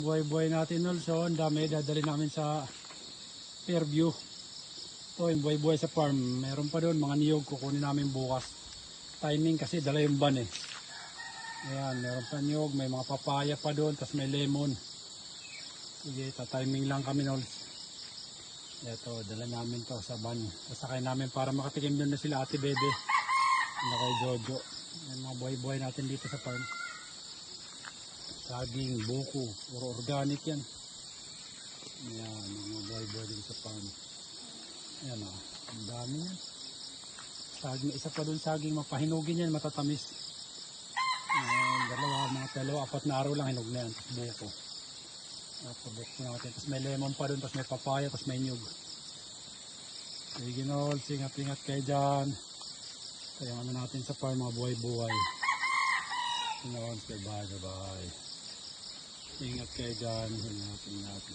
Buhay-buhay natin also, ang dami dadali namin sa Fairview. Ito yung buhay-buhay sa farm. Meron pa doon mga niyog, kukunin namin bukas. Timing kasi dala yung ban eh. Ayan, meron pa niyog, may mga papaya pa doon, tapos may lemon. Sige, timing lang kami nol. Ito, dala namin to sa ban. Sasakay namin para makatikim doon na sila Ate Bebe. Na kay Jojo. Ayan, mga buhay-buhay natin dito sa farm. Saging, buko, puro organic yan. Ayan, mga buhay-buhay dito sa farm. Ayan o, ang dami yan. Saging, isa pa doon saging, mapahinugin yan, matatamis. Ayan, dalawa, apat na araw lang hinog na yan. Tapos buko. Tapos natin. Tapos may lemon pa doon, tapos may papaya, tapos may nyug. Sige nol, ingat-ingat kayo dyan. Kaya ano natin sa farm, mga buhay-buhay. Sige nol, bye bye. Ingat kayo dyan, ingat.